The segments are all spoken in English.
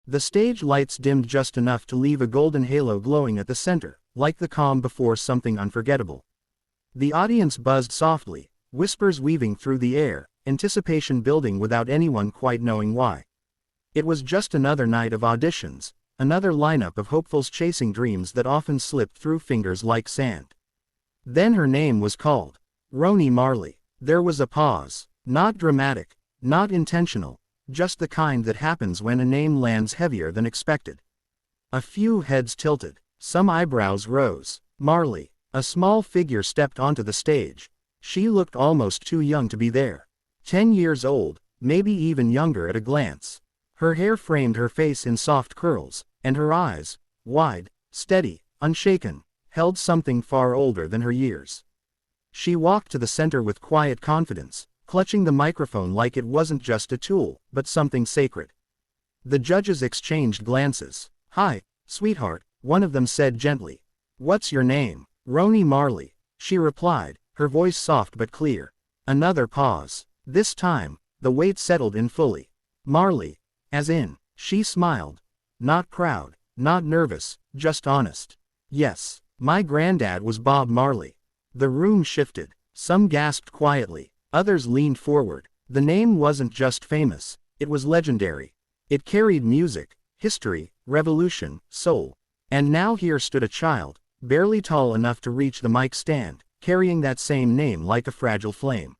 The stage lights dimmed just enough to leave a golden halo glowing at the center, like the calm before something unforgettable. The audience buzzed softly, whispers weaving through the air, anticipation building without anyone quite knowing why. It was just another night of auditions, another lineup of hopefuls chasing dreams that often slipped through fingers like sand. Then her name was called. Roni Marley. There was a pause. Not dramatic, not intentional, just the kind that happens when a name lands heavier than expected. A few heads tilted, some eyebrows rose. Marley. A small figure stepped onto the stage. She looked almost too young to be there. 10 years old, maybe even younger at a glance. Her hair framed her face in soft curls, and her eyes, wide, steady, unshaken, held something far older than her years. She walked to the center with quiet confidence, clutching the microphone like it wasn't just a tool, but something sacred. The judges exchanged glances. "Hi, sweetheart," one of them said gently. "What's your name?" "Roni Marley," she replied, her voice soft but clear. Another pause. This time, the weight settled in fully. "Marley, as in," she smiled. Not proud, not nervous, just honest. "Yes, my granddad was Bob Marley." The room shifted. Some gasped quietly, others leaned forward. The name wasn't just famous, it was legendary. It carried music, history, revolution, soul. And now here stood a child, barely tall enough to reach the mic stand, carrying that same name like a fragile flame.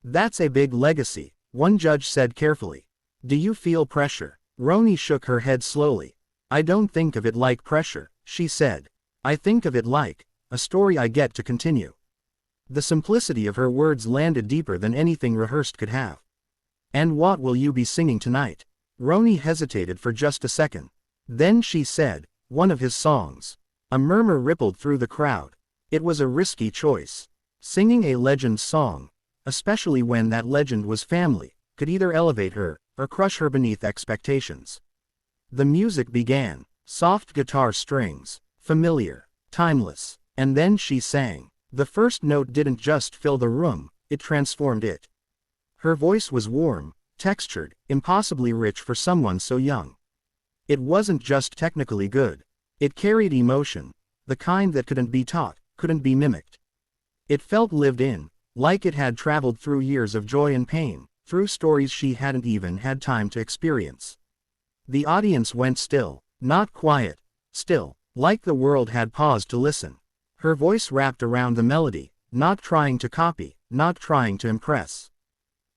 "That's a big legacy," one judge said carefully. "Do you feel pressure?" Roni shook her head slowly. "I don't think of it like pressure," she said. "I think of it like a story I get to continue." The simplicity of her words landed deeper than anything rehearsed could have. "And what will you be singing tonight?" Roni hesitated for just a second. Then she said, "One of his songs." A murmur rippled through the crowd. It was a risky choice. Singing a legend's song, especially when that legend was family, could either elevate her, or crush her beneath expectations. The music began. Soft guitar strings. Familiar. Timeless. And then she sang. The first note didn't just fill the room, it transformed it. Her voice was warm, textured, impossibly rich for someone so young. It wasn't just technically good. It carried emotion, the kind that couldn't be taught, couldn't be mimicked. It felt lived in, like it had traveled through years of joy and pain, through stories she hadn't even had time to experience. The audience went still, not quiet, still, like the world had paused to listen. Her voice wrapped around the melody, not trying to copy, not trying to impress.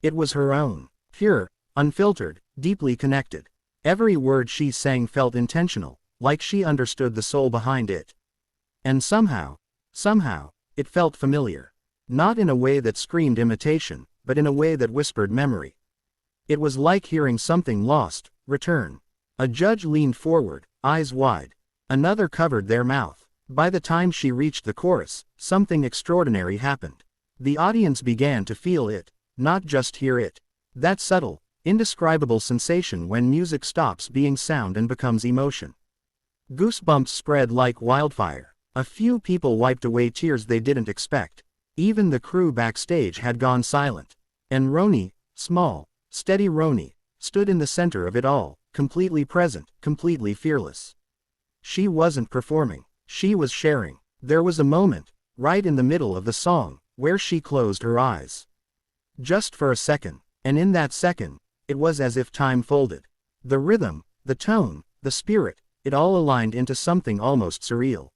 It was her own, pure, unfiltered, deeply connected. Every word she sang felt intentional, like she understood the soul behind it. And somehow, it felt familiar. Not in a way that screamed imitation, but in a way that whispered memory. It was like hearing something lost, return. A judge leaned forward, eyes wide. Another covered their mouth. By the time she reached the chorus, something extraordinary happened. The audience began to feel it, not just hear it. That subtle, indescribable sensation when music stops being sound and becomes emotion. Goosebumps spread like wildfire. A few people wiped away tears they didn't expect. Even the crew backstage had gone silent. And Roni, small, steady Roni, stood in the center of it all, completely present, completely fearless. She wasn't performing. She was sharing. There was a moment, right in the middle of the song, where she closed her eyes. Just for a second, and in that second, it was as if time folded. The rhythm, the tone, the spirit, it all aligned into something almost surreal.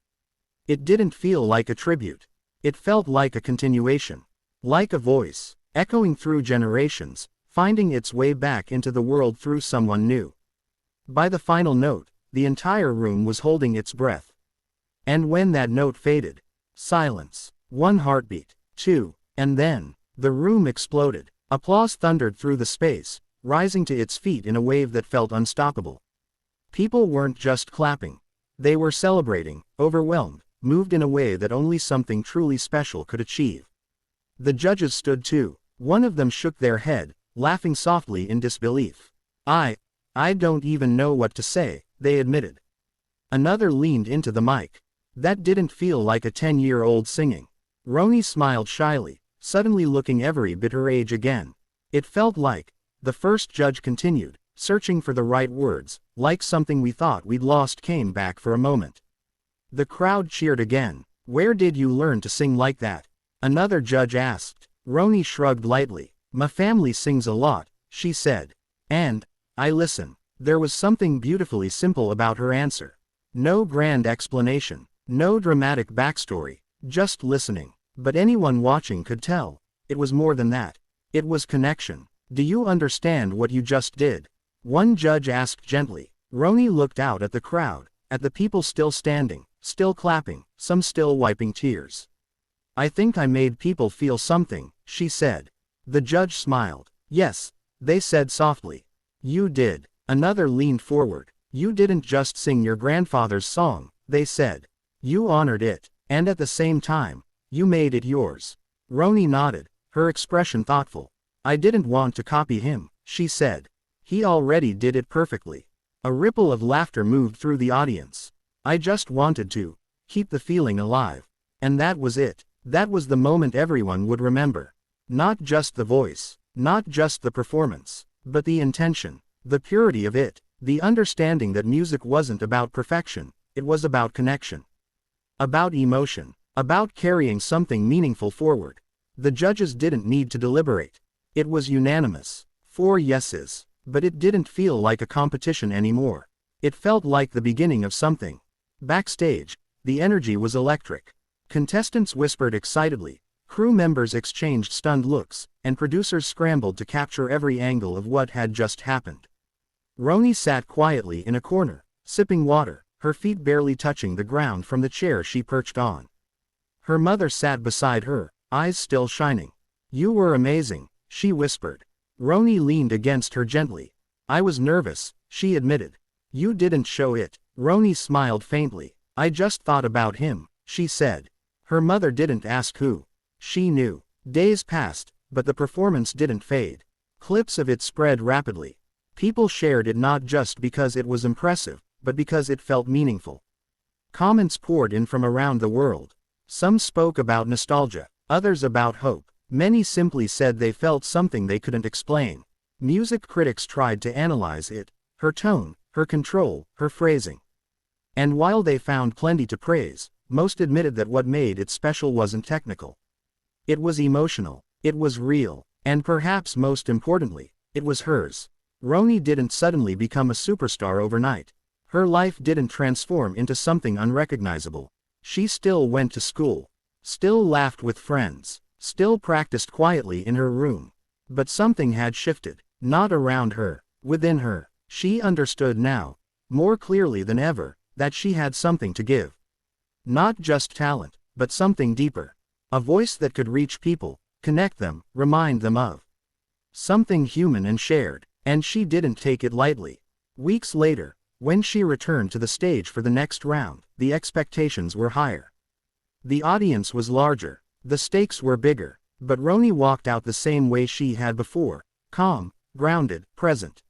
It didn't feel like a tribute. It felt like a continuation. Like a voice, echoing through generations, finding its way back into the world through someone new. By the final note, the entire room was holding its breath. And when that note faded, silence. One heartbeat, two, and then, the room exploded. Applause thundered through the space, rising to its feet in a wave that felt unstoppable. People weren't just clapping. They were celebrating, overwhelmed, moved in a way that only something truly special could achieve. The judges stood too. One of them shook their head, laughing softly in disbelief. I don't even know what to say," they admitted. Another leaned into the mic. That didn't feel like a 10-year-old singing. Roni smiled shyly, suddenly looking every bit her age again. It felt like, the first judge continued, searching for the right words, like something we thought we'd lost came back for a moment. The crowd cheered again. "Where did you learn to sing like that?" another judge asked. Roni shrugged lightly. "My family sings a lot," she said. "And I listen." There was something beautifully simple about her answer. No grand explanation, no dramatic backstory, just listening. But anyone watching could tell. It was more than that. It was connection. "Do you understand what you just did?" one judge asked gently. Roni looked out at the crowd, at the people still standing, still clapping, some still wiping tears. "I think I made people feel something," she said. The judge smiled. "Yes," they said softly. "You did." Another leaned forward. "You didn't just sing your grandfather's song," they said. "You honored it, and at the same time, you made it yours." Roni nodded, her expression thoughtful. "I didn't want to copy him," she said. "He already did it perfectly." A ripple of laughter moved through the audience. "I just wanted to keep the feeling alive." And that was it. That was the moment everyone would remember. Not just the voice, not just the performance, but the intention, the purity of it, the understanding that music wasn't about perfection, it was about connection. About emotion, about carrying something meaningful forward. The judges didn't need to deliberate. It was unanimous. 4 yeses. But it didn't feel like a competition anymore. It felt like the beginning of something. Backstage, the energy was electric. Contestants whispered excitedly, crew members exchanged stunned looks, and producers scrambled to capture every angle of what had just happened. Roni sat quietly in a corner, sipping water, her feet barely touching the ground from the chair she perched on. Her mother sat beside her, eyes still shining. "You were amazing," she whispered. Roni leaned against her gently. "I was nervous," she admitted. "You didn't show it." Roni smiled faintly. "I just thought about him," she said. Her mother didn't ask who. She knew. Days passed, but the performance didn't fade. Clips of it spread rapidly. People shared it not just because it was impressive, but because it felt meaningful. Comments poured in from around the world. Some spoke about nostalgia, others about hope. Many simply said they felt something they couldn't explain. Music critics tried to analyze it, her tone, her control, her phrasing. And while they found plenty to praise, most admitted that what made it special wasn't technical. It was emotional, it was real, and perhaps most importantly, it was hers. Roni didn't suddenly become a superstar overnight. Her life didn't transform into something unrecognizable. She still went to school, still laughed with friends, still practiced quietly in her room. But something had shifted, not around her, within her. She understood now, more clearly than ever, that she had something to give. Not just talent, but something deeper. A voice that could reach people, connect them, remind them of something human and shared, and she didn't take it lightly. Weeks later, when she returned to the stage for the next round, the expectations were higher. The audience was larger. The stakes were bigger, but Roni walked out the same way she had before, calm, grounded, present.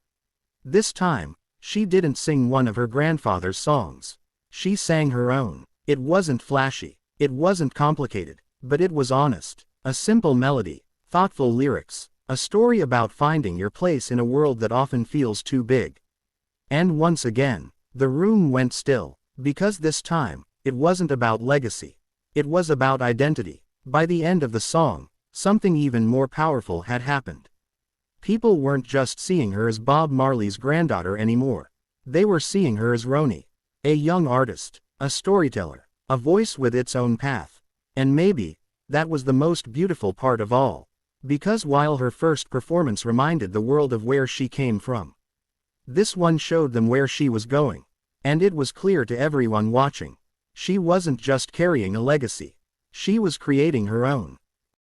This time, she didn't sing one of her grandfather's songs. She sang her own. It wasn't flashy, it wasn't complicated, but it was honest. A simple melody, thoughtful lyrics, a story about finding your place in a world that often feels too big. And once again, the room went still, because this time, it wasn't about legacy. It was about identity. By the end of the song, something even more powerful had happened. People weren't just seeing her as Bob Marley's granddaughter anymore. They were seeing her as Roni, a young artist, a storyteller, a voice with its own path. And maybe, that was the most beautiful part of all. Because while her first performance reminded the world of where she came from, this one showed them where she was going. And it was clear to everyone watching. She wasn't just carrying a legacy. She was creating her own.